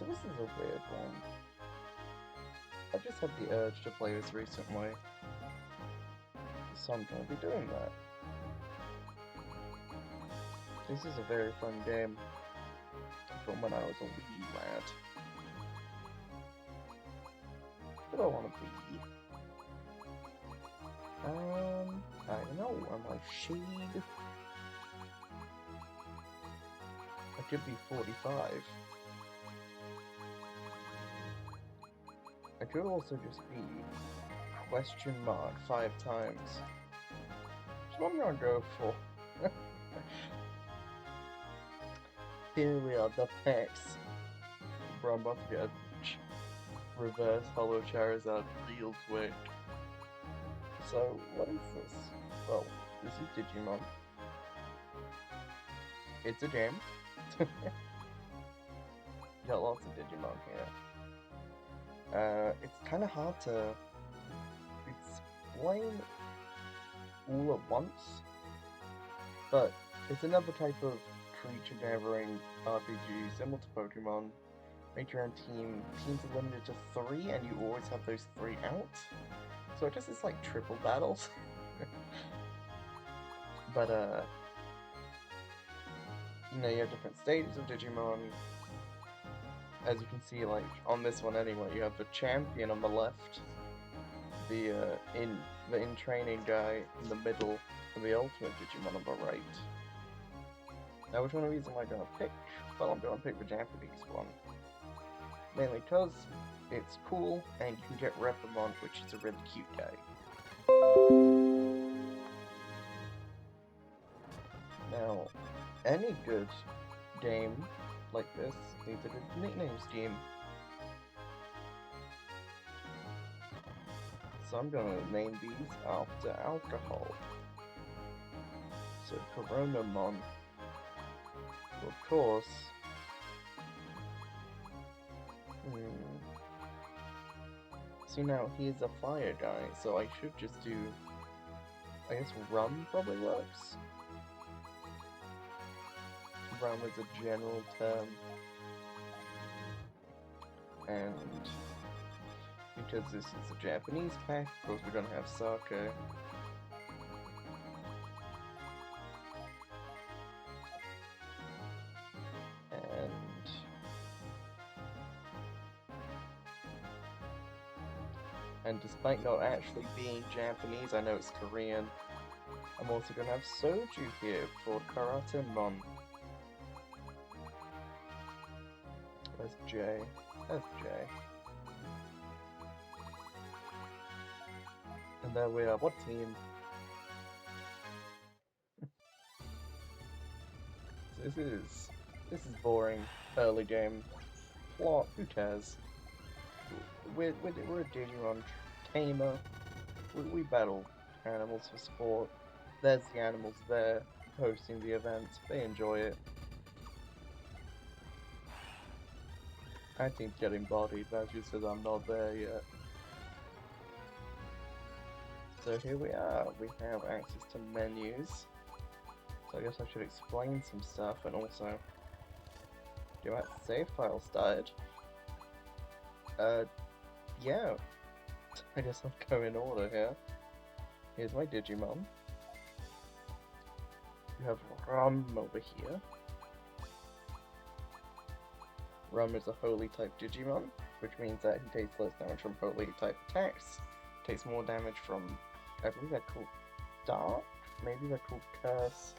So this is a weird one. I just had the urge to play this recently, so I'm gonna be doing that. This is a very fun game from when I was a wee lad. What do I want to be? I don't know. Am I Shade? I could be 45. I could also just be question mark 5 times. That's what I'm gonna go for. Here we are, the packs. Bro, I'm about to get a reverse hollow Charizard real quick. So, what is this? Well, this is Digimon. It's a game. Got lots of Digimon here. It's kind of hard to explain all at once, but it's another type of creature gathering RPG similar to Pokemon. Make your own team. Teams are limited to 3, and you always have those 3 out. So I guess it's like triple battles. But you know, you have different stages of Digimon. As you can see, like on this one anyway, you have the champion on the left, the in training guy in the middle, and the ultimate Digimon on the right. Now, which one of these am I gonna pick? Well, I'm gonna pick the Japanese one, mainly because it's cool and you can get Repamon, which is a really cute guy. Now, any good game like this needs a good nickname scheme. So I'm gonna name these after alcohol. So Coronamon. Of course. See, now he's a fire guy, so I should just do, I guess rum probably works. Rum is a general term. And because this is a Japanese pack, of course we're gonna have sake. And despite not actually being Japanese, I know it's Korean. I'm also gonna have soju here for Karatemon. Where's J? That's J. And there we are. What team? This is boring. Early game. Plot. Who cares? We're a Digimon tamer. We battle animals for sport. There's the animals there hosting the event. They enjoy it. I think getting bodied, that's just because I'm not there yet. So here we are. We have access to menus. So I guess I should explain some stuff and also do that save file started. Yeah. I guess I'll go in order here. Here's my Digimon. You have Rum over here. Rum is a Holy type Digimon, which means that he takes less damage from Holy type attacks. Takes more damage from, I believe they're called Dark? Maybe they're called Curse.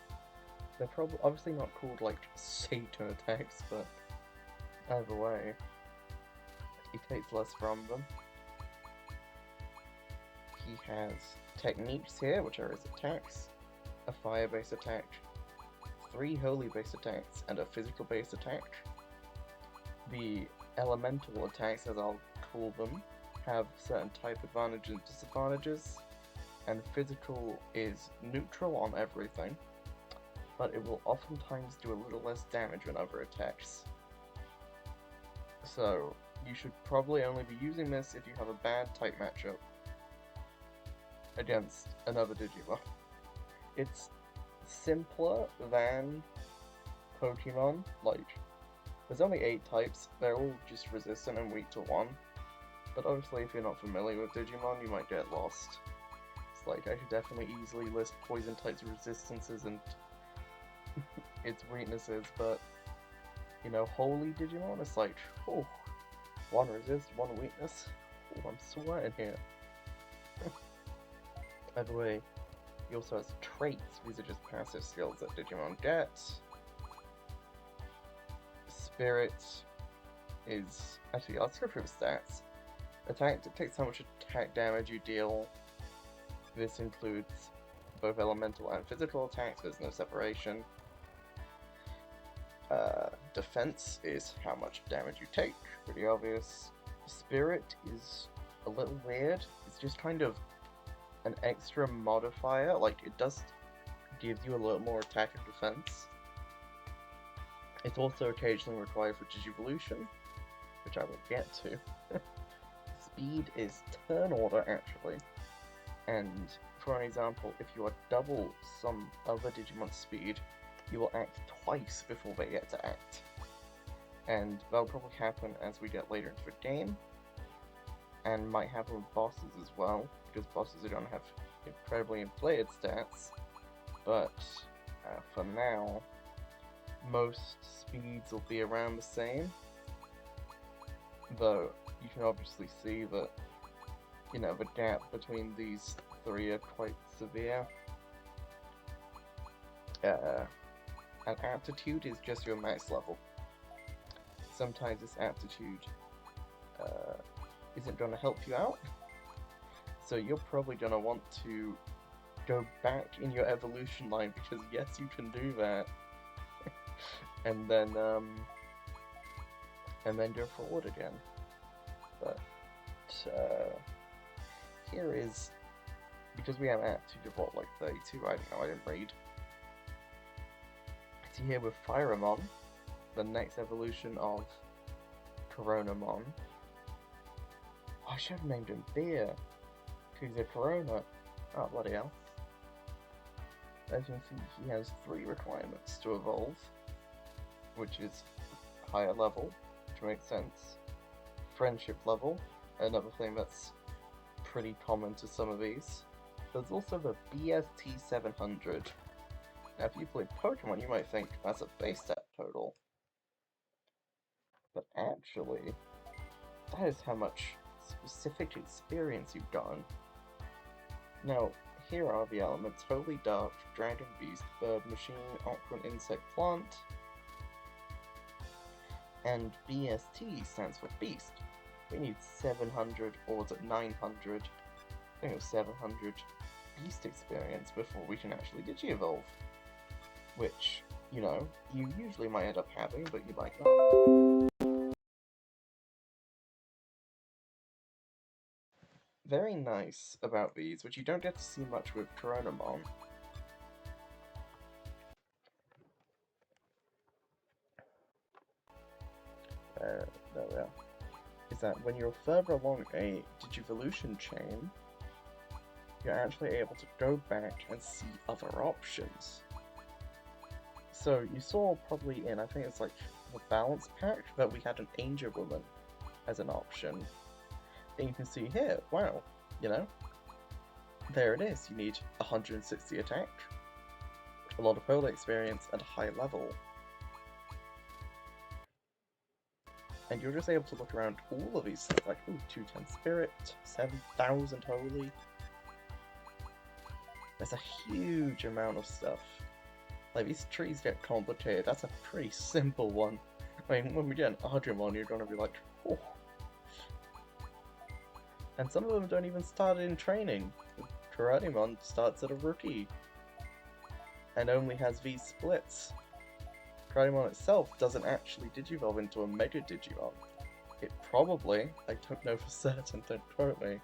They're probably obviously not called like Satan attacks, but either way, he takes less from them. He has techniques here, which are his attacks, a fire-based attack, 3 holy-based attacks, and a physical-based attack. The elemental attacks, as I'll call them, have certain type advantages and disadvantages, and physical is neutral on everything, but it will oftentimes do a little less damage than other attacks. So, you should probably only be using this if you have a bad type matchup against another Digimon. It's simpler than Pokemon, like There's only 8 types, they're all just resistant and weak to 1. But obviously if you're not familiar with Digimon, you might get lost. It's like, I could definitely easily list poison types' resistances and its weaknesses, but, you know, Holy Digimon, it's like, oh, 1 resist, 1 weakness. Oh, I'm sweating here. By the way, he also has traits. These are just passive skills that Digimon get. Spirit is... Actually, let's go through the stats. Attack dictates how much attack damage you deal. This includes both elemental and physical attacks, there's no separation. Defense is how much damage you take, pretty obvious. Spirit is a little weird, it's just kind of an extra modifier, like it does give you a little more attack and defense. It's also occasionally required for Digivolution, which I will get to. Speed is turn order actually, and for an example, if you are double some other Digimon's speed, you will act twice before they get to act. And that'll probably happen as we get later into the game, and might happen with bosses as well, because bosses are going to have incredibly inflated stats, but for now, most speeds will be around the same, though you can obviously see that, you know, the gap between these 3 are quite severe. And aptitude is just your max level. Sometimes this aptitude isn't going to help you out, so you're probably going to want to go back in your evolution line, because yes, you can do that, and then go forward again. But here is, because we have aptitude of what, like 32, I don't know, I didn't read. See here with Firemon, the next evolution of Coronamon. Oh, I should have named him Beer, because he's a Corona. Oh, bloody hell. As you can see, he has 3 requirements to evolve, which is higher level, which makes sense. Friendship level, another thing that's pretty common to some of these. There's also the BST 700. Now, if you play Pokemon, you might think that's a base stat total. But actually, that is how much specific experience you've gotten. Now, here are the elements: Holy Dark, Dragon, Beast, Bird, Machine, Aquan, Insect, Plant. And BST stands for Beast. We need 700, or was it 900? I think it was 700 Beast experience before we can actually Digi-Evolve. Which, you know, you usually might end up having, but you might not. Very nice about these, which you don't get to see much with Coronamon. There we are. Is that when you're further along a Digivolution chain, you're actually able to go back and see other options. So you saw probably in, I think it's like the Balance Pack, that we had an Angel Woman as an option. And you can see here, wow, you know, there it is. You need 160 attack, a lot of Holy experience, and a high level. And you're just able to look around all of these stuff, like, ooh, 210 Spirit, 7,000 Holy. There's a huge amount of stuff. Like, these trees get complicated. That's a pretty simple one. I mean, when we get an Ardrimon, you're gonna be like, oh. And some of them don't even start in training. Coronamon starts at a rookie, and only has these splits. Coronamon itself doesn't actually Digivolve into a Mega Digimon. It probably, I don't know for certain, don't quote me,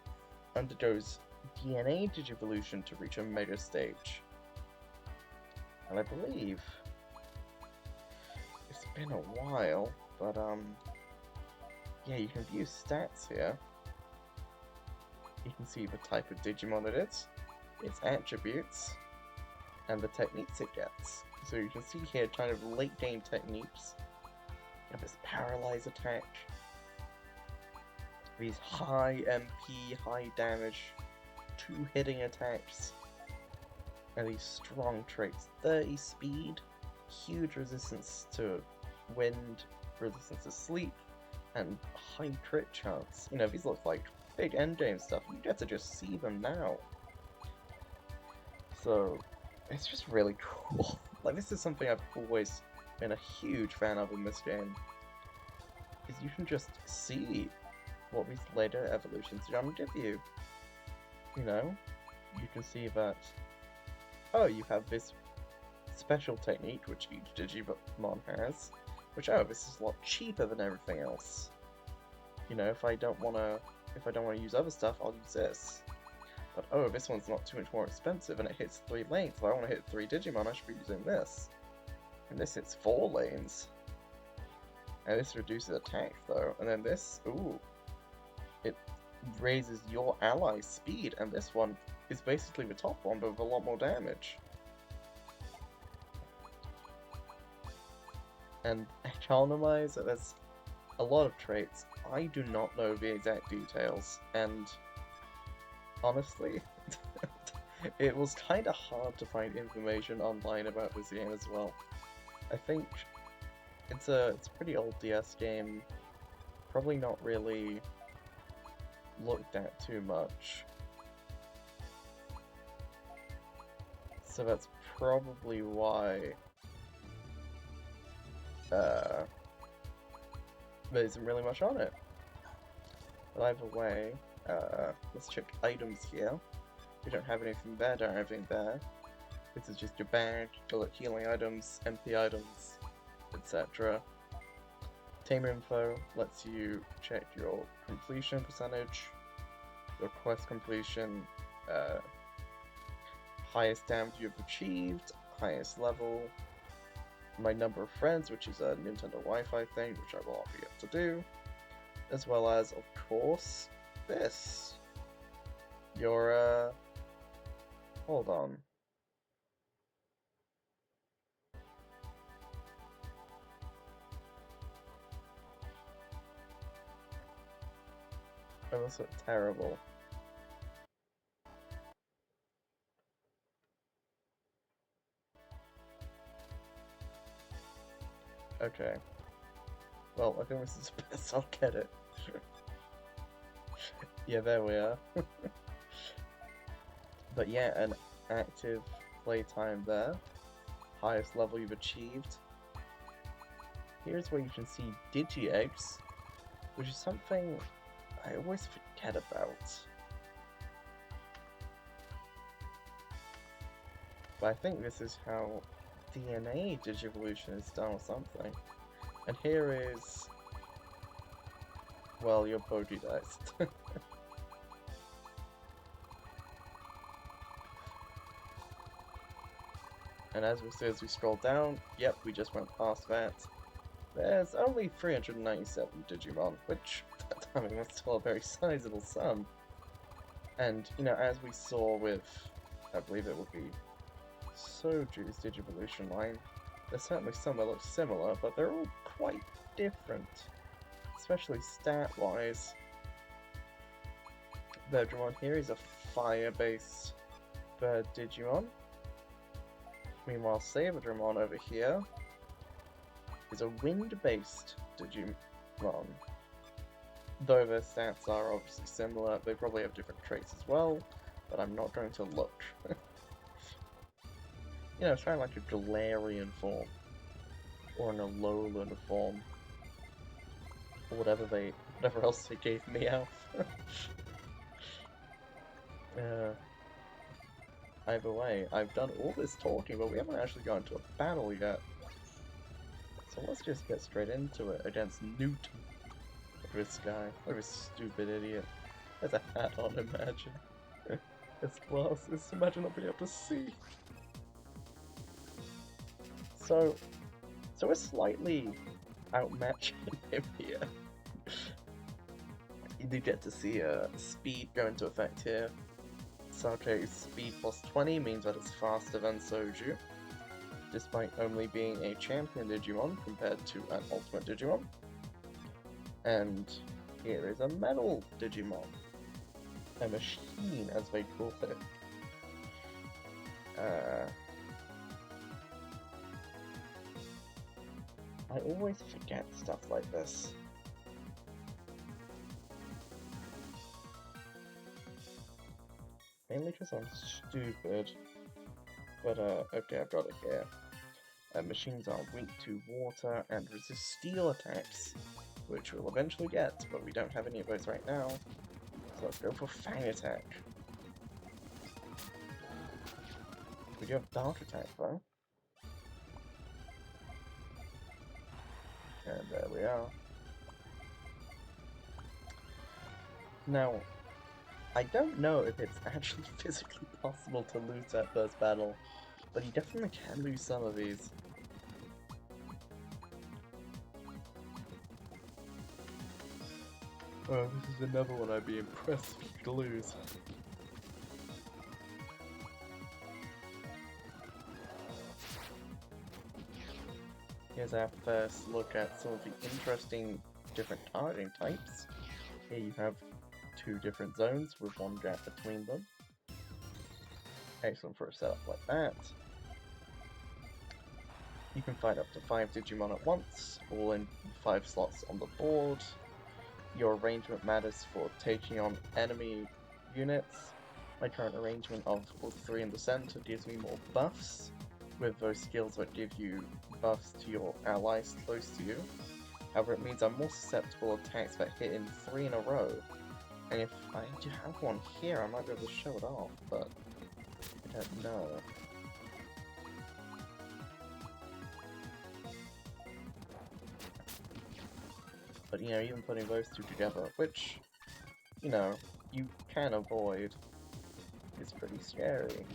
undergoes DNA Digivolution to reach a Mega Stage. And I believe it's been a while, but yeah, you can view stats here. You can see the type of Digimon it is, its attributes, and the techniques it gets. So you can see here kind of late game techniques. You have this paralyze attack. These high MP, high damage, 2-hitting attacks. And these strong traits. 30 speed, huge resistance to wind, resistance to sleep, and high crit chance. You know, these look like big endgame stuff. You get to just see them now. So, it's just really cool. Like, this is something I've always been a huge fan of in this game. Is you can just see what these later evolutions are going to give you. You know? You can see that, oh, you have this special technique, which each Digimon has, which, oh, this is a lot cheaper than everything else. You know, if I don't want to use other stuff, I'll use this. But, oh, this one's not too much more expensive, and it hits 3 lanes. If I want to hit 3 Digimon, I should be using this. And this hits 4 lanes. And this reduces attack, though. And then this, ooh, it raises your ally's speed, and this one is basically the top one, but with a lot more damage. And economize, there's a lot of traits. I do not know the exact details, and honestly, it was kind of hard to find information online about this game as well. I think it's a pretty old DS game, probably not really looked at too much. So that's probably why there isn't really much on it. But either way, let's check items here. We don't have anything there, don't have anything there. This is just your bag, your healing items, MP items, etc. Team info lets you check your completion percentage, your quest completion, highest damage you've achieved, highest level, my number of friends, which is a Nintendo Wi-Fi thing, which I will not be able to do, as well as, of course, this. Your, hold on. Oh, this looks terrible. Okay. Well, I think this is the best I'll get it. Yeah, there we are. But yeah, an active playtime there. Highest level you've achieved. Here's where you can see Digi-Eggs, which is something I always forget about. But I think this is how DNA Digivolution is done or something. And here is, well, your Boji dice. And as we scroll down, yep, we just went past that. There's only 397 Digimon, which, I mean, that's still a very sizable sum. And, you know, as we saw with, I believe it would be Soju's Digivolution line, there's certainly some that look similar, but they're all quite different, especially stat-wise. The Digimon here is a fire-based bird Digimon. Meanwhile, Saberdramon over here is a wind-based Digimon. Though their stats are obviously similar, they probably have different traits as well, but I'm not going to look. You know, it's kind of like a Galarian form, or an Alolan form, or whatever else they gave me out. Either way, I've done all this talking, but we haven't actually gone to a battle yet. So let's just get straight into it against Newt. Look at this guy. Look at this stupid idiot. There's a hat on, imagine. His glasses, imagine not being able to see. So we're slightly outmatching him here. You do get to see speed go into effect here. So okay, speed plus 20 means that it's faster than Soju. despite only being a champion Digimon compared to an ultimate Digimon. And here is a metal Digimon. A machine, as they call it. I always forget stuff like this. Mainly because I'm stupid. But, okay, I've got it here. Machines are weak to water and resist steel attacks, which we'll eventually get, but we don't have any of those right now. So let's go for Fang Attack. We do have Dark Attack, though. And there we are. Now, I don't know if it's actually physically possible to lose that first battle, but you definitely can lose some of these. Oh, this is another one I'd be impressed if you could lose. Here's our first look at some of the interesting different targeting types. Here you have 2 different zones with 1 gap between them. Excellent for a setup like that. You can fight up to 5 Digimon at once, all in 5 slots on the board. Your arrangement matters for taking on enemy units. My current arrangement of all 3 in the center gives me more buffs, with those skills that give you buffs to your allies close to you. However, it means I'm more susceptible to attacks that hit in 3 in a row. And if I do have one here, I might be able to show it off, but I don't know. But, you know, even putting those 2 together, which, you know, you can avoid, is pretty scary.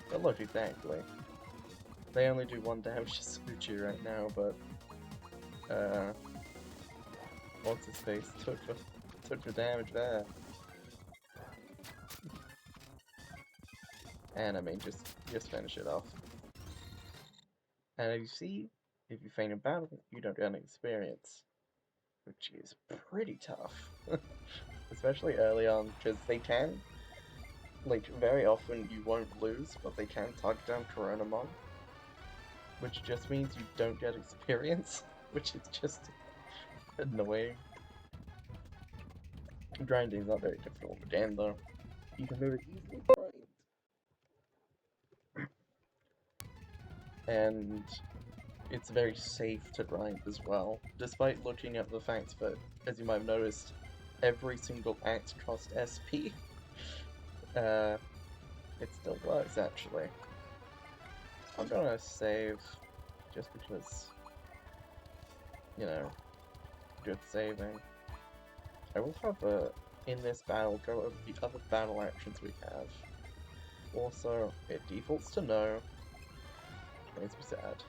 But look, exactly. They only do 1 damage to Suchi right now, but, what's his face took the damage there. And I mean, just finish it off. And as you see, if you faint in battle, you don't get any experience, which is pretty tough. Especially early on, because they can, like, very often you won't lose, but they can target down Coronamon, which just means you don't get experience, which is just annoying. Grinding is not very difficult again, though. You can very easily grind. And it's very safe to grind as well, despite looking at the fact that, as you might have noticed, every single act costs SP. It still works, actually. I'm gonna save, just because, you know, good saving. I will have in this battle, go over the other battle actions we have. Also, it defaults to no. It makes me sad.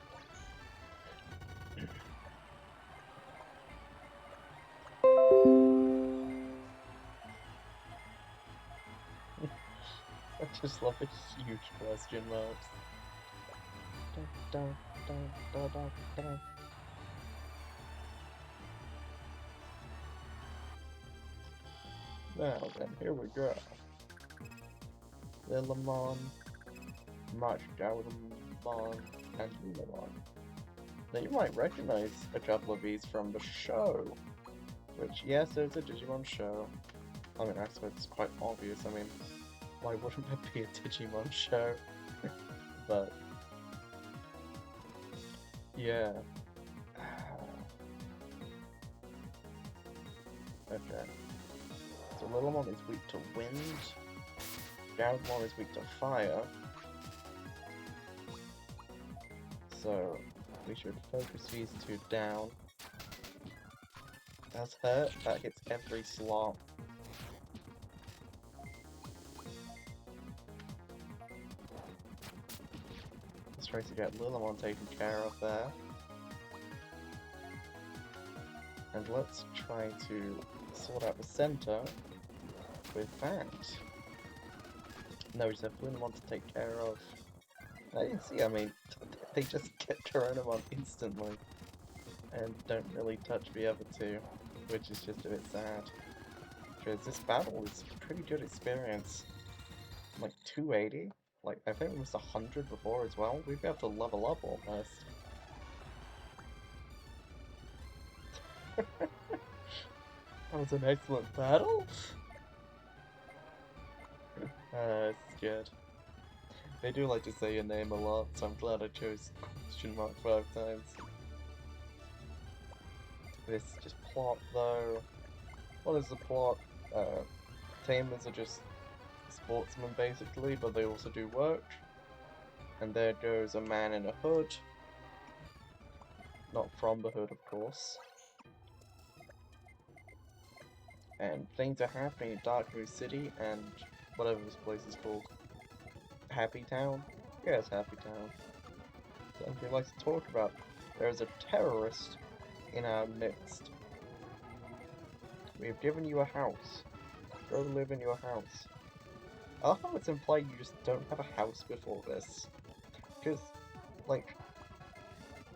I just love the huge question marks. Dun, dun, dun, dun, dun, dun. Now then, here we go. Lilimon, Marchgaudamon, and Lilimon. Now you might recognize a couple of these from the show. Which, yes, there's a Digimon show. I mean, I suppose it's quite obvious. I mean, why wouldn't there be a Digimon show? But, yeah. Okay. So Lilimon is weak to wind. Gaudamon is weak to fire. So, we should focus these 2 down. That's hurt. That hits every slot. Let's try to get Lilimon taken care of there. And let's try to sort out the center with that. No, we just have Lunamon to take care of. You see, I mean, they just get Coronamon instantly and don't really touch the other two, which is just a bit sad. Because this battle is pretty good experience. Like 280, like I think it was 100 before as well. We'd be able to level up almost. That was an excellent battle. It's good. They do like to say your name a lot, so I'm glad I chose question mark 5 times. This is just plot though. What is the plot? Tamers are just sportsmen basically, but they also do work. And there goes a man in a hood. Not from the hood, of course. And things are happening in Dark Moon City and whatever this place is called. Happy Town? Yes, Happy Town. Something we like to talk about. There is a terrorist in our midst. We have given you a house. Go live in your house. I love how it's implied you just don't have a house before this. Because, like,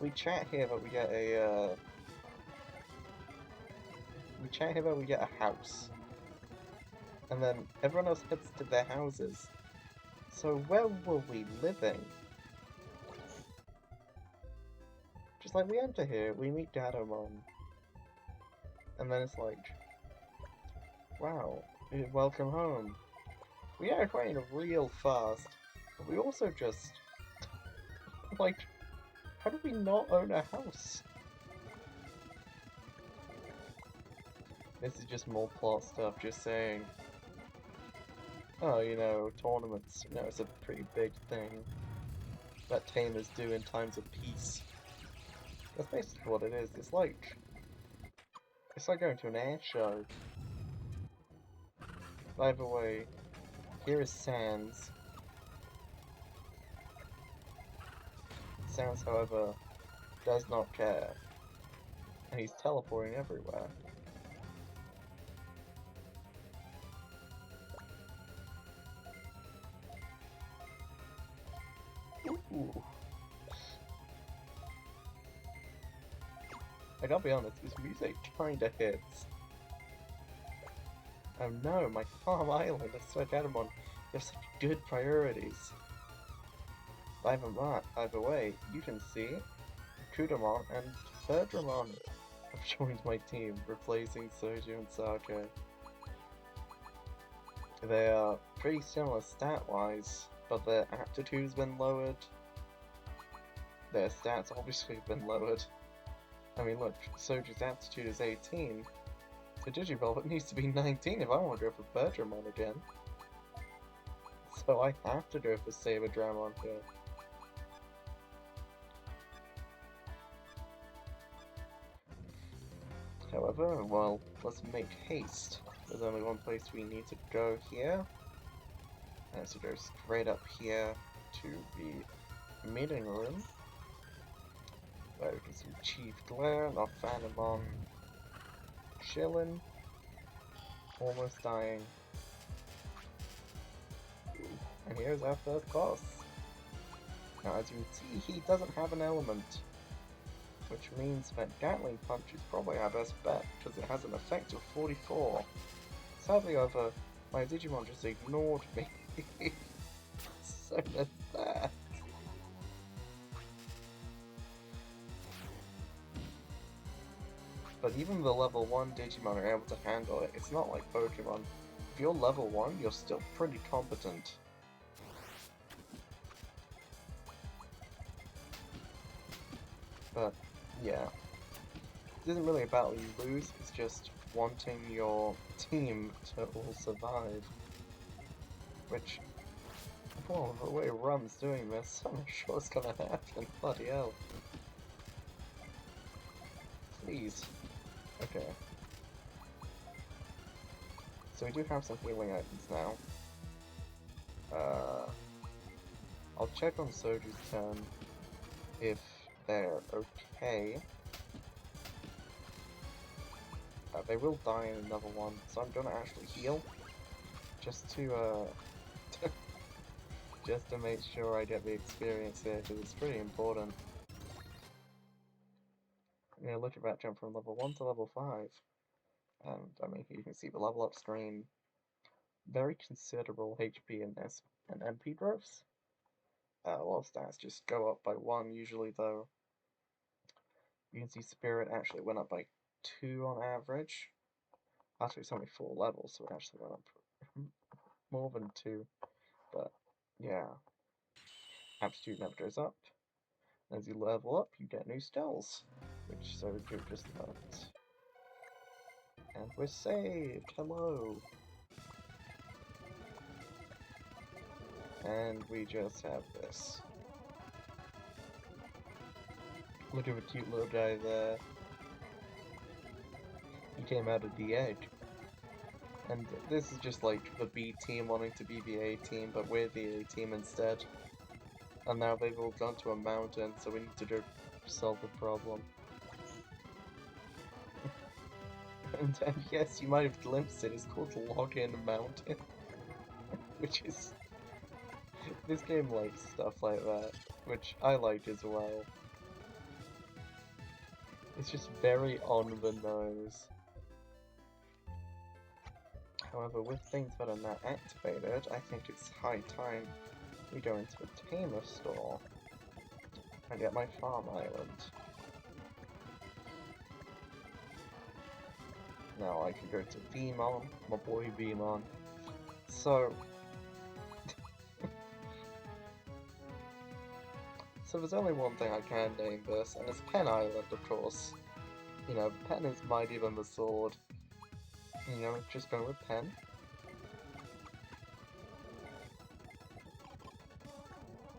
we chat here that we get a, house. And then everyone else heads to their houses. So where were we living? Just like we enter here, we meet Dadamon. And then it's like, wow, welcome home. We are acquainted real fast, but we also just, like, how do we not own a house? This is just more plot stuff, just saying, oh, you know, tournaments, you know, it's a pretty big thing that tamers do in times of peace. That's basically what it is. It's like going to an air show. By the way, here is Sans. Sans, however, does not care. And he's teleporting everywhere. Ooh. I gotta be honest, this music kinda hits. Oh no, my Farm Island, I swear Gadamon, you have such good priorities. By the way, you can see Kudamon and Birdramon have joined my team, replacing Soju and Sake. They are pretty similar stat-wise, but their aptitude's been lowered. Their stats obviously have been lowered. I mean, look, Soju's aptitude is 18. So Digivolve, it needs to be 19 if I want to go for Birdramon again. So I have to go for Saberdramon here. However, well, let's make haste. There's only one place we need to go here. And so go straight up here to the meeting room. Where we can see Chief Glare, not Phantomon, chillin', almost dying. And here's our first boss. Now as you can see, he doesn't have an element, which means that Gatling Punch is probably our best bet, because it has an effect of 44. Sadly, however, my Digimon just ignored me. So there's that. But even the level 1 Digimon are able to handle it. It's not like Pokemon. If you're level 1, you're still pretty competent. But, yeah. It isn't really a battle you lose, it's just wanting your team to all survive. Which, well, the way Rum's doing this, I'm not sure it's gonna happen. Bloody hell. Please. Okay. So we do have some healing items now. I'll check on Soju's turn if they're okay. They will die in another one, so I'm gonna actually heal. Just to, just to make sure I get the experience here, because it's pretty important. Yeah, look at that jump from level 1 to level 5. And, I mean, you can see the level up screen. Very considerable HP in this, and MP growths. A lot of stats just go up by 1 usually, though. You can see Spirit actually went up by 2 on average. Actually, it's only 4 levels, so it actually went up more than 2. But, yeah. Aptitude never goes up. As you level up, you get new spells, which Soju just learned. And we're saved! Hello! And we just have this. Look at the cute little guy there. He came out of the egg. And this is just like the B team wanting to be the A team, but we're the A team instead. And now they've all gone to a mountain, so we need to go solve the problem. and yes, you might have glimpsed it, it's called Login Mountain. Which is... this game likes stuff like that, which I like as well. It's just very on the nose. However, with things that are not activated, I think it's high time we go into a tamer store and get my farm island. Now I can go to Digimon, my boy Digimon. So there's only one thing I can name this, and it's Pen Island, of course. You know, the pen is mightier than the sword. You know, just go with pen.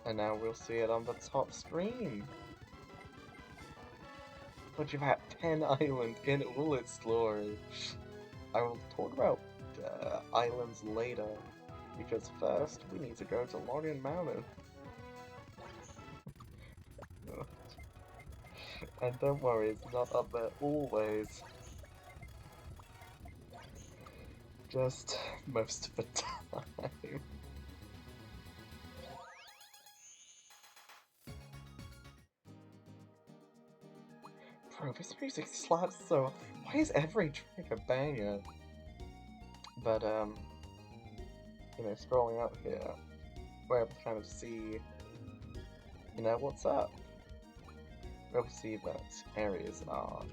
And now we'll see it on the top screen. But you've had Pen Island in all its glory. I will talk about islands later, because first we need to go to Login Mountain. And don't worry, it's not up there always. Just most of the time. Bro, this music slaps so... why is every track a banger? But, you know, scrolling up here, we're able to kind of see, you know, what's up. We're able to see that areas are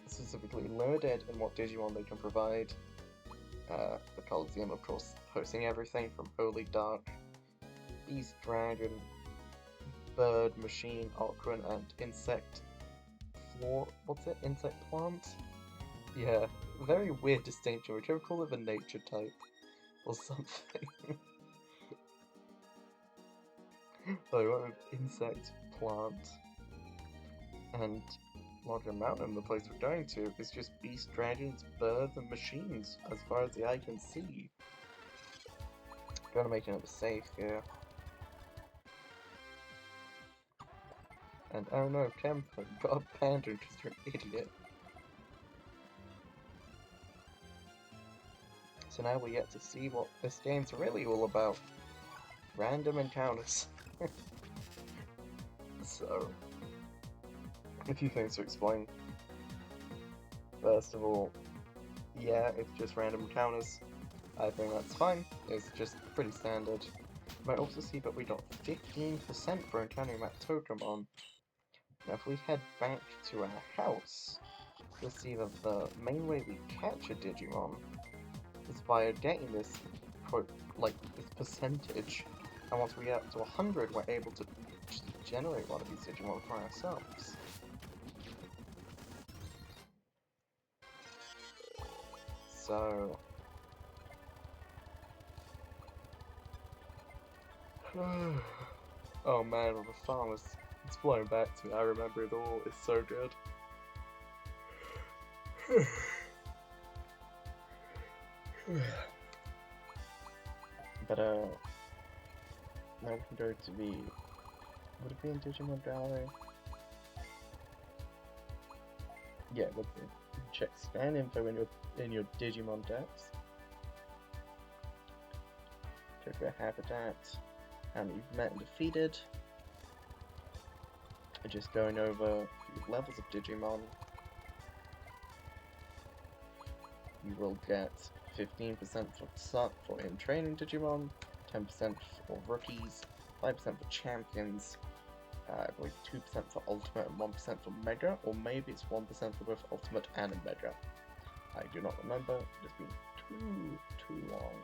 specifically limited in what Digimon they can provide. The Coliseum, of course, hosting everything from Holy Dark, Beast Dragon, Bird, Machine, Aquan, and Insect Floor. What's it? Insect Plant? Yeah, very weird distinction. We could call it the nature type or something. So we went with Insect Plant. And Login Mountain, the place we're going to, is just beast, dragons, birds, and machines, as far as the eye can see. Gotta make another save here. And oh no, Kemper got abandoned because you're an idiot. So now we get to see what this game's really all about. Random encounters. So... a few things to explain. First of all, yeah, it's just random encounters. I think that's fine. It's just pretty standard. You might also see that we got 15% for encountering that Pokemon. Now if we head back to our house, you'll see that the main way we catch a Digimon is by getting this, this percentage. And once we get up to 100, we're able to just generate one of these Digimon for ourselves. So... oh man, the farm is... it's flowing back to me. I remember it all. It's so good. But now we can go to the... would it be in Digimon Gallery? Yeah, it would be. Check scan info in your Digimon decks. Check your habitat. how many you've met and defeated. Just going over the levels of Digimon. You will get 15% for in-training Digimon, 10% for rookies, 5% for champions, I believe 2% for Ultimate and 1% for Mega, or maybe it's 1% for both Ultimate and Mega. I do not remember, it's been too long.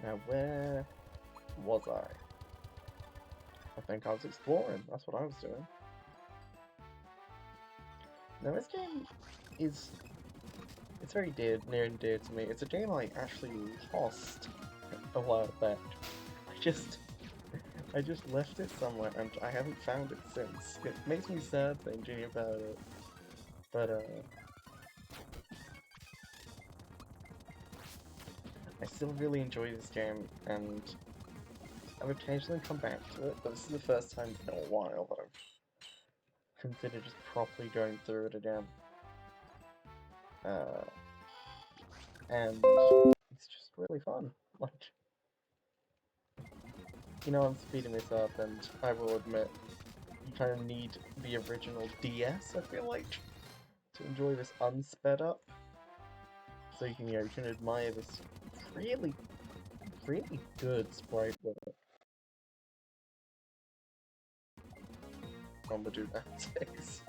Now where was I? I think I was exploring, that's what I was doing. Now this game is... it's very near and dear to me. It's a game I actually lost a while back. I just left it somewhere and I haven't found it since. It makes me sad thinking about it. But I still really enjoy this game and I've occasionally come back to it, but this is the first time in a while that I've considered just properly going through it again. And it's just really fun. Like, you know, I'm speeding this up, and I will admit, you kind of need the original DS, I feel like, to enjoy this unsped up. So you can, you can admire this really good sprite work on the Dudatics.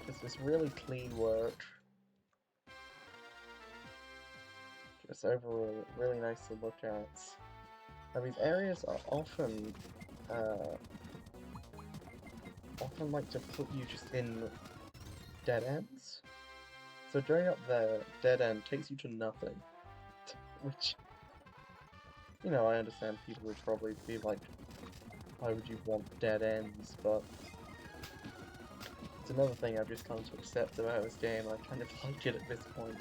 Just this really clean work. Just overall really nice to look at. And these areas are often like to put you just in dead ends. So going up there, dead end takes you to nothing. Which, you know, I understand people would probably be like, why would you want dead ends, but it's another thing I've just come to accept about this game. I kind of like it at this point.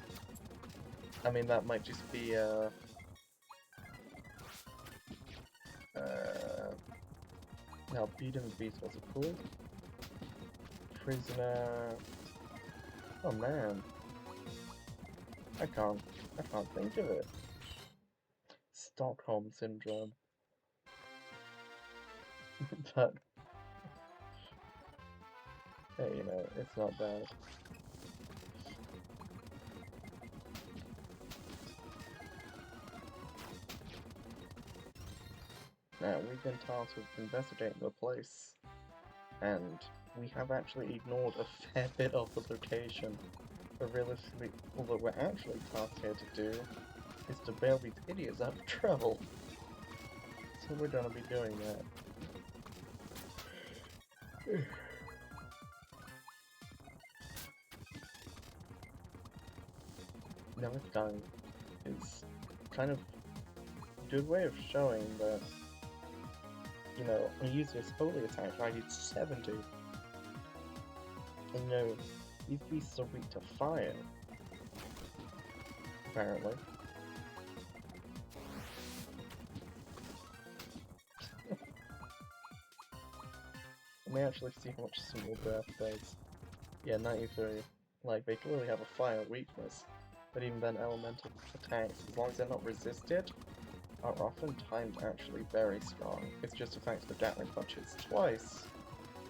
I mean, that might just be, now, Beauty and the Beast, what's it called? Prisoner... oh man. I can't think of it. Stockholm Syndrome. But, hey, you know, it's not bad. Now, we've been tasked with investigating the place, and we have actually ignored a fair bit of the location. But realistically, all that we're actually tasked here to do is to bail these idiots out of trouble. So we're gonna be doing that. Now this guy is kind of a good way of showing that, you know, when you use this holy attack, I did 70. And you know, these beasts are weak to fire. Apparently. Let me actually see how much Small Breath does. Yeah, 93. Like, they clearly have a fire weakness. But even then, elemental attacks, as long as they're not resisted, are oftentimes actually very strong. It's just the fact that Gatling punches twice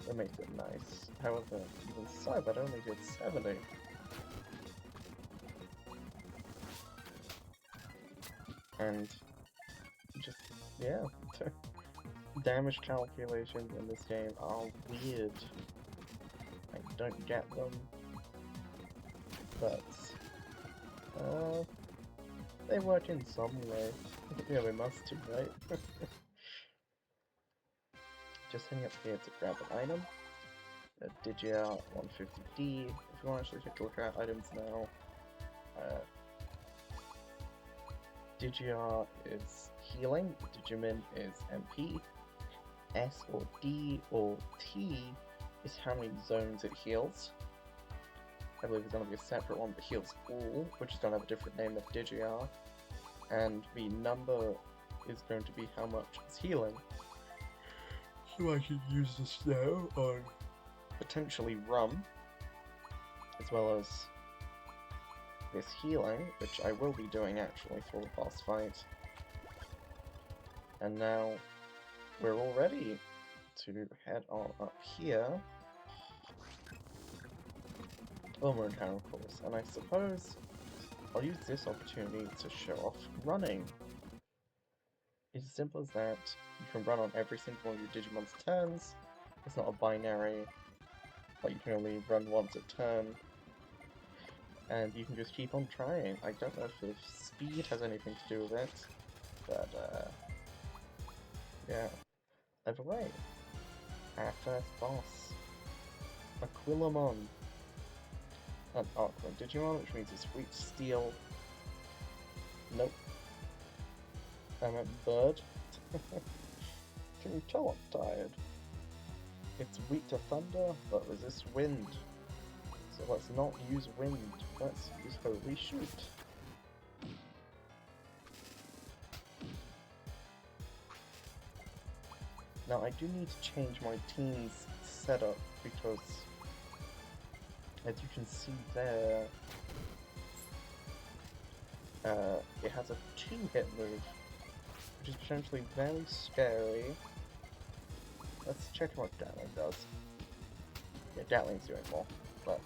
that makes it nice. However, even so, that only did 70. And just, yeah. Damage calculations in this game are weird. I don't get them. But, they work in some way. Yeah, they must do, right? Just heading up here to grab an item. A Digia 150D. If you want to actually take a look at items now, Digia is healing, Digimin is MP, S or D or T is how many zones it heals. I believe there's going to be a separate one that heals all, which is going to have a different name of Digia, and the number is going to be how much it's healing. So I should use this now on potentially Rum. as well as this healing, which I will be doing actually for the boss fight. And now we're all ready to head on up here. We're in town, of course, and I suppose I'll use this opportunity to show off running. It's as simple as that. You can run on every single one of your Digimon's turns. It's not a binary, but you can only run once a turn. And you can just keep on trying. I don't know if speed has anything to do with it, but yeah. Either way, our first boss, Aquilamon, an Arcman Digimon, which means it's weak to steel. Nope. I meant bird. Can you tell I'm tired? It's weak to thunder, but resists wind. So let's not use wind, let's use Holy Shoot. Now I do need to change my team's setup because, as you can see there, it has a 2-hit move, which is potentially very scary. Let's check what Gatling does. Yeah, Gatling's doing more, but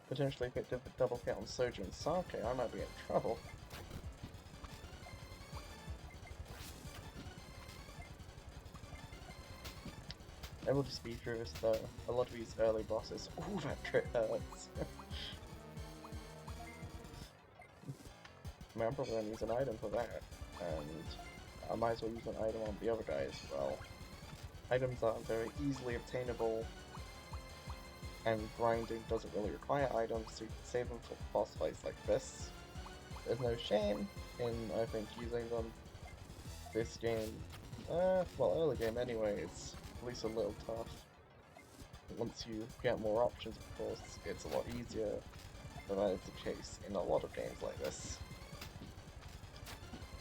potentially if it did the double hit on Soju and Sake, I might be in trouble. I will just be through this though. A lot of these early bosses. Ooh, that crit hurts. I mean, I'm probably going to use an item for that, and I might as well use an item on the other guy as well. Items are very easily obtainable, and grinding doesn't really require items, so you can save them for boss fights like this. There's no shame in, I think, using them. This game, well, early game anyway, it's at least a little tough. Once you get more options, of course, it's a lot easier, but that is the case in a lot of games like this.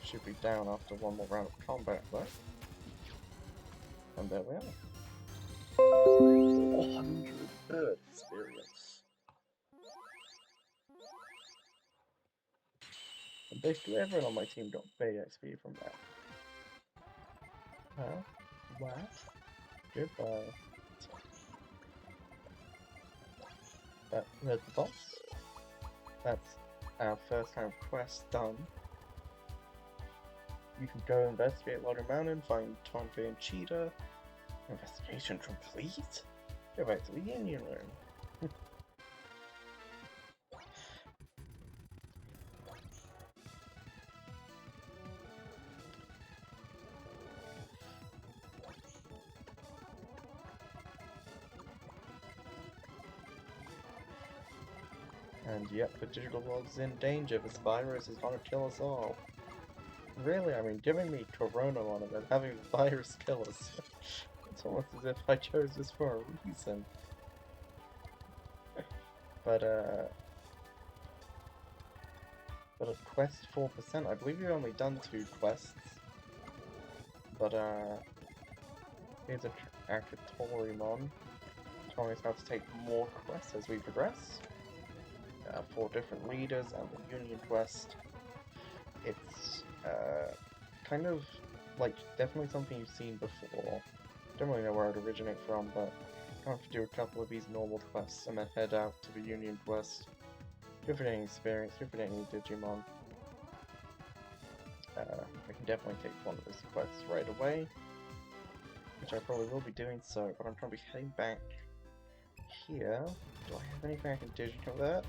Should be down after one more round of combat, though. And there we are. 100 bird experience. And basically everyone on my team got big XP from that. Huh? What? Goodbye. There's the boss. That's our first kind of quest done. You can go investigate Logger Mountain, find Tonfe and Cheetah. Investigation complete? Go back to the Union Room. And yep, the digital world is in danger. This virus is gonna kill us all. Really, I mean, giving me Corona on it and having the virus kill us. It's almost as if I chose this for a reason. But a quest 4%, I believe we've only done 2 quests. But here's a Akatorimon telling us how to take more quests as we progress. 4 different leaders and the Union quest. It's kind of like definitely something you've seen before. Don't really know where it originated from, but I have to do a couple of these normal quests and then head out to the Union quest. Good for getting experience, good for getting Digimon. I can definitely take one of those quests right away, which I probably will be doing so, but I'm probably heading back here. Do I have anything I can digiconvert?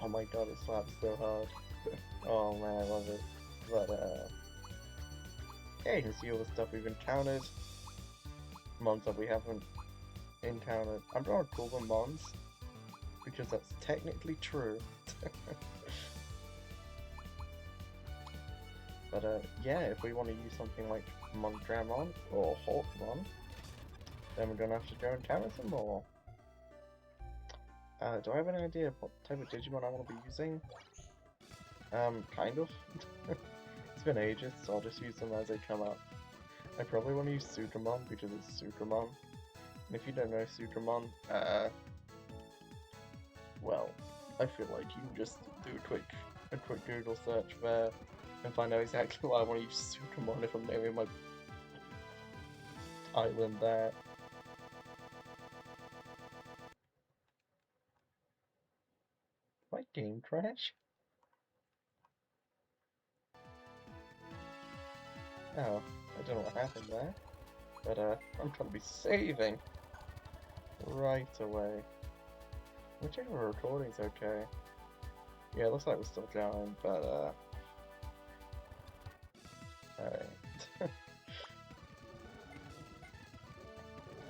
Oh my god, it slaps so hard. Oh man, I love it. But yeah, you can see all the stuff we've encountered. Mons that we haven't encountered. I'm gonna call them Mons, because that's technically true. But yeah, if we want to use something like Mondramon or Hawkmon, then we're gonna have to go encounter some more. Do I have any idea of what type of Digimon I want to be using? Kind of. It's been ages, so I'll just use them as they come up. I probably want to use Sukamon because it's Sukamon. And if you don't know Sukamon, well, I feel like you can just do a quick Google search there and find out exactly why I want to use Sukamon if I'm naming my island there. My game crash? Oh, I don't know what happened there, but I'm trying to be saving right away. Whichever recording's okay. Yeah, it looks like we're still going, but alright.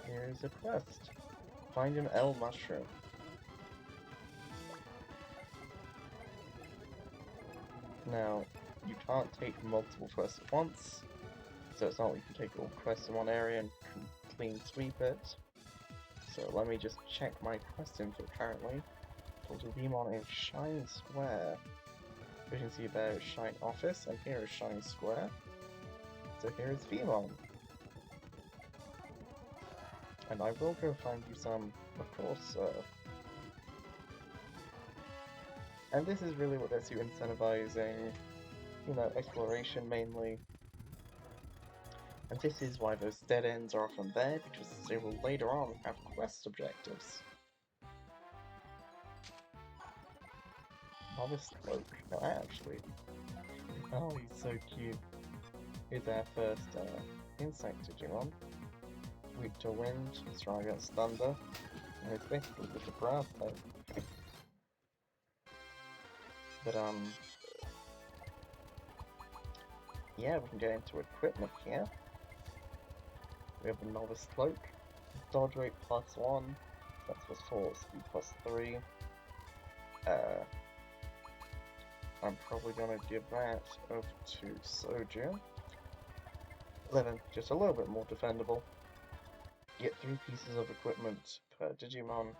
Here's a quest. Find an L mushroom. Now, you can't take multiple quests at once, so it's not like you can take all quests in one area and clean sweep it. So let me just check my quest info currently. Total Digimon in Shine Square. We can see there is Shine Office, and here is Shine Square. So here is Vmon. And I will go find you some, of course, and this is really what lets you incentivizing, you know, exploration mainly. And this is why those dead ends are often there, because they will later on have quest objectives. Novice Cloak. No, actually. Oh, he's so cute. He's our first insect Digimon. Weak to wind, strong against thunder, and it's basically just a grass type. But yeah, we can get into equipment here. We have the Novice Cloak, dodge rate +1, that's +4, speed +3. I'm probably gonna give that over to Soju. 11, just a little bit more defendable. Get 3 pieces of equipment per Digimon,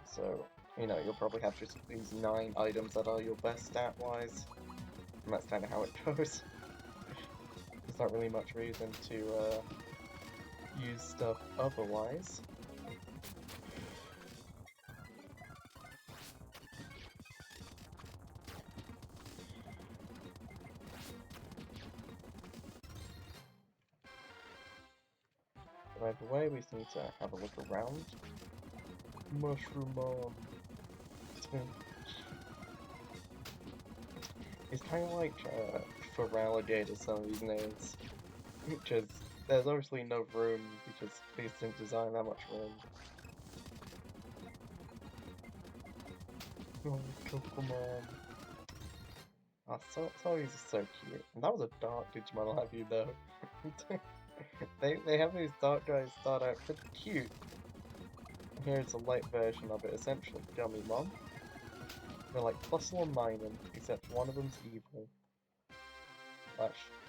so, you know, you'll probably have just these 9 items that are your best stat-wise, and that's kind of how it goes. There's not really much reason to use stuff otherwise. By the way, we just need to have a look around. Mushroom Mom. It's kind of like for alligator, some of these names. Because there's obviously no room because these didn't design that much room. Oh, Pokemon. Ah, some of these are so cute. And that was a dark Digimon, I'll have you know. They have these dark guys start out pretty cute. And here's a light version of it, essentially Gummymon. They're like +1 mining, except one of them's evil.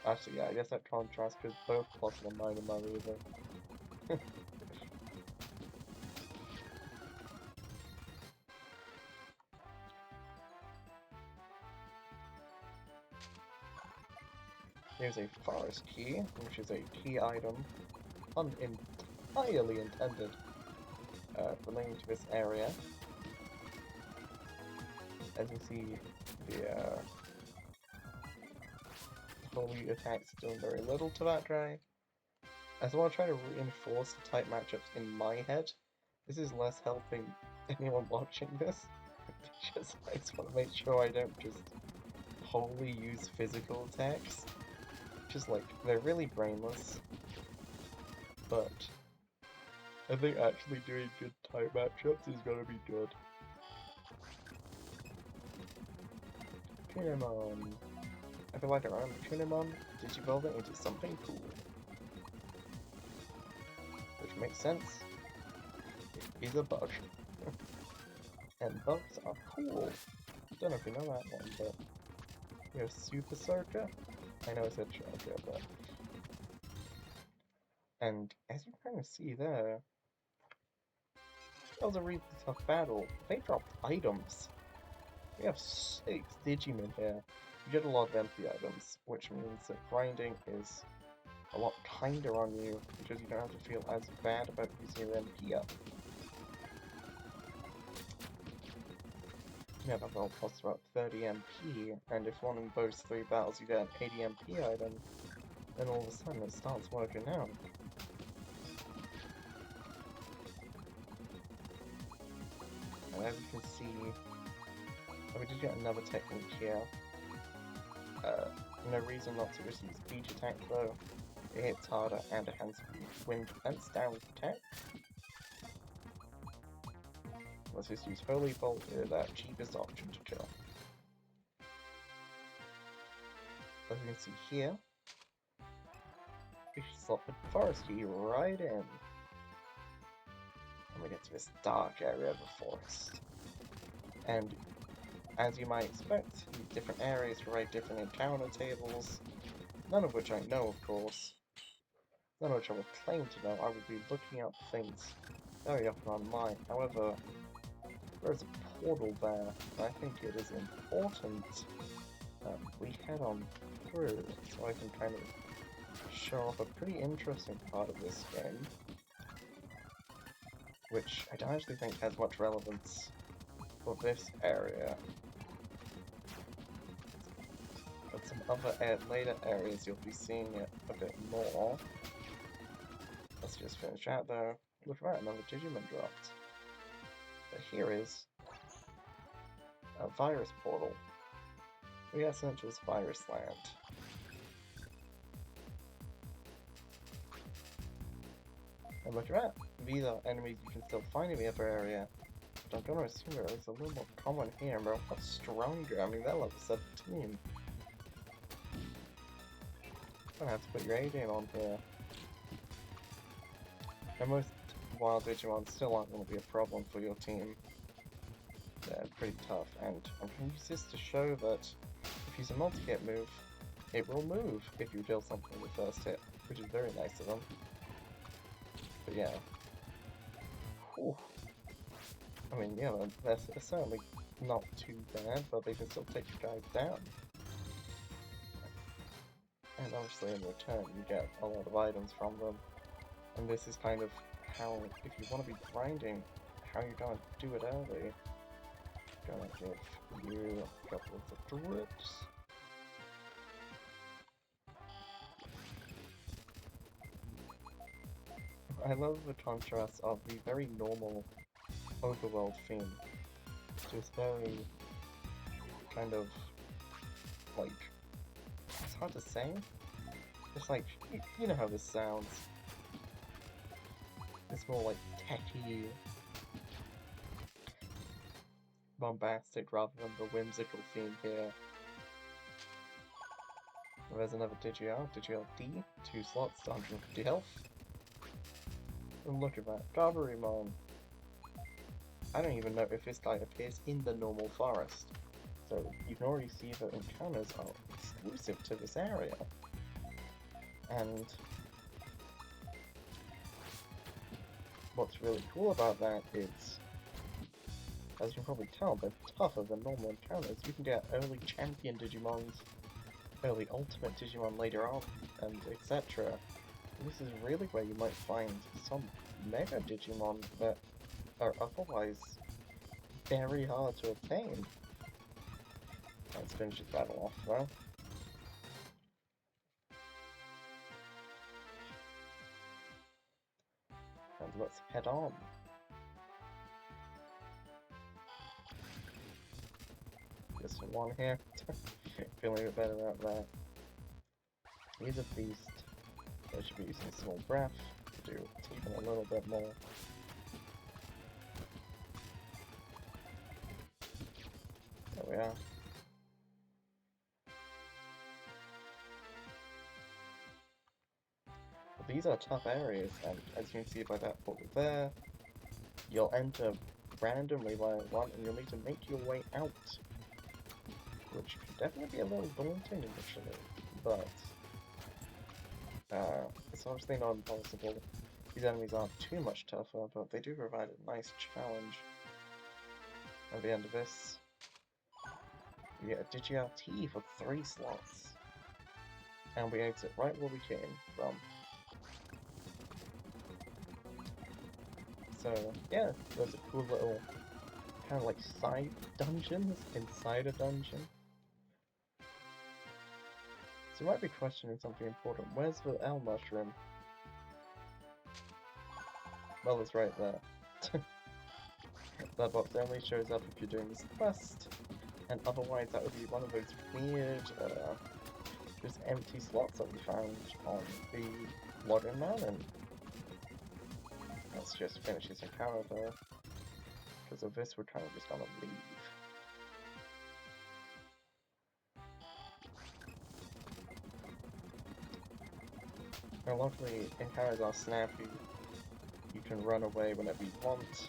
Actually, yeah, I guess that contrasts because both +1 mining are evil. Here's a forest key, which is a key item entirely intended relating to this area. As you see, the holy attacks doing very little to that guy. As I want to try to reinforce the type matchups in my head, this is less helping anyone watching this. I just want to make sure I don't just wholly use physical attacks. Just like, they're really brainless. But I think actually doing good type matchups is gonna be good. Tunimon. I feel like around Tunimon, digivolve it into something cool. Which makes sense. It is a bug. And bugs are cool. Don't know if you know that one, but we have Super Circa. I know I said Circa, but... And as you kind of see there, that was a really tough battle. They dropped items. We have 6 Digimon here. You get a lot of empty items, which means that grinding is a lot kinder on you, because you don't have to feel as bad about using your MP up. Yeah, that battle costs about 30 MP, and if one of those 3 battles you get an 80 MP item, then all of a sudden it starts working out. And as you can see, we did get another technique here. No reason not to just use Beach Attack though. It hits harder and it has Wind Defense down with Tech. Let's just use Holy Bolt, that cheapest option to kill. As you can see here, we slot the Forest Key right in. And we get to this dark area of the forest. And as you might expect, these different areas provide different encounter tables, none of which I know, of course. None of which I will claim to know. I will be looking up things very often online. However, there is a portal there, and I think it is important that we head on through so I can kind of show off a pretty interesting part of this game, which I don't actually think has much relevance for this area. But some other later areas you'll be seeing it a bit more. Let's just finish out though. Look at that, another Digimon dropped. But here is a virus portal. We are sent to this virus land. And look at that. These are enemies you can still find in the other area. But I'm gonna assume they're a little more common here, but a lot stronger. I mean, they're level 17. I'm gonna have to put your A-game on here. And most wild Digimon still aren't going to be a problem for your team. They're pretty tough, and I'm going to use this to show that if you use a multi-hit move, it will move if you deal something in the first hit, which is very nice of them. But yeah. Whew. I mean, yeah, they're certainly not too bad, but they can still take you guys down. And obviously in return you get a lot of items from them. And this is kind of how, if you want to be grinding, how you're going to do it early. Gonna give you a couple of the drips. I love the contrast of the very normal overworld theme to this very kind of, like, it's hard to say. It's like, you know how this sounds. It's more like techy, bombastic rather than the whimsical theme here. There's another Digimon D, 2 slots, 150 health. And look at that, Gabumon. I don't even know if this guy appears in the normal forest. So you can already see that encounters are exclusive to this area. And what's really cool about that is, as you can probably tell, they're tougher than normal encounters. You can get early champion Digimons, early ultimate Digimon later on, and etc. This is really where you might find some Mega Digimon that are otherwise very hard to obtain. Let's finish this battle off though. And let's head on. Just one here. Feeling a bit better about that. He's a beast. I should be using small breath to do even a little bit more. There we are. But these are tough areas, and as you can see by that portal there, you'll enter randomly by one, and you'll need to make your way out. Which can definitely be a little daunting initially, but it's obviously not impossible. These enemies aren't too much tougher, but they do provide a nice challenge. At the end of this, you get a Digi-LT for 3 slots. And we exit right where we came from. So, yeah, there's a cool little kind of like side dungeons inside a dungeon. So you might be questioning something important. Where's the L mushroom? Well, it's right there. That box only shows up if you're doing this quest, and otherwise that would be one of those weird, just empty slots that we found on the Login Man, and let's just finish this encounter there. Because of this, we're kind of just gonna leave. Now, luckily, encounters are snappy. You can run away whenever you want.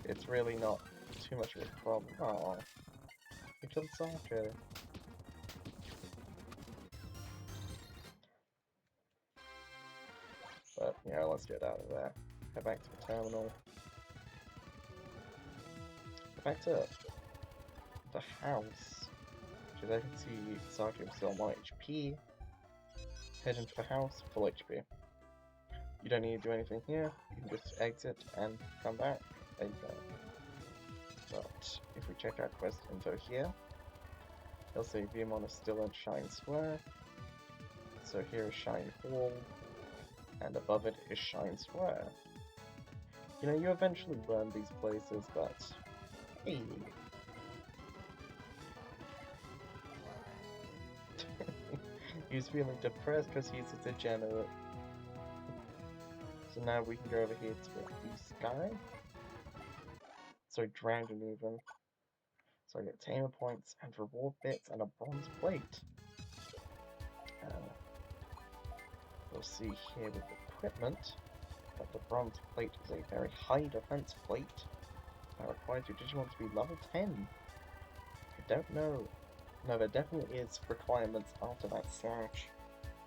It's really not too much of a problem. Aww. You killed Sake. But, yeah, let's get out of there. Head back to the terminal. Back to the house. Because I can see Sake was still on 1 HP. Head into the house, full HP. You don't need to do anything here. You can just exit and come back. There you go. But if we check our quest info here, it'll say Digimon is still in Shine Square. So here is Shine Hall, and above it is Shine Square. You know, you eventually learn these places, but hey. He's feeling depressed because he's a degenerate. So now we can go over here to the sky. So Dragon even. So I get tamer points and reward bits and a bronze plate. We'll see here with equipment that the bronze plate is a very high defense plate that requires your Digimon to be level 10. I don't know. No, there definitely is requirements after that slash.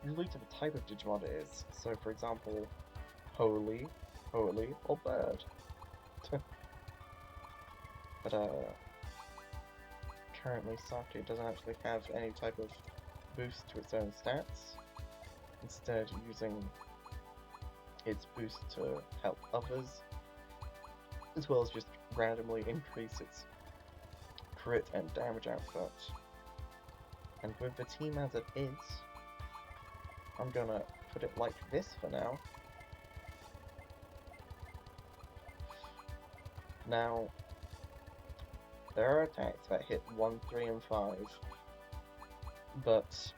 Usually to the type of Digimon it is. So for example, Holy, or Bird. But currently Sake doesn't actually have any type of boost to its own stats. Instead using its boost to help others, as well as just randomly increase its crit and damage output. And with the team as it is, I'm gonna put it like this for now. Now, there are attacks that hit 1, 3, and 5, but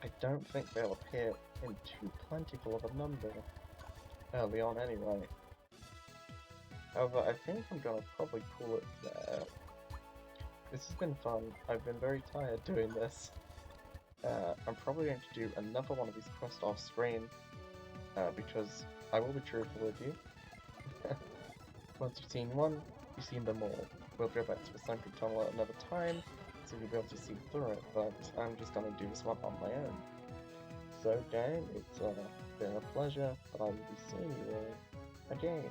I don't think they'll appear in too plentiful of a number early on anyway. However, I think I'm gonna probably call it there. This has been fun. I've been very tired doing this. I'm probably going to do another one of these quests off screen, because I will be truthful with you. Once you've seen one, you've seen them all. We'll go back to the sunken tunnel at another time, so you'll be able to see through it, but I'm just gonna do this one on my own. So gang, it's been a pleasure, but I will be seeing you all again.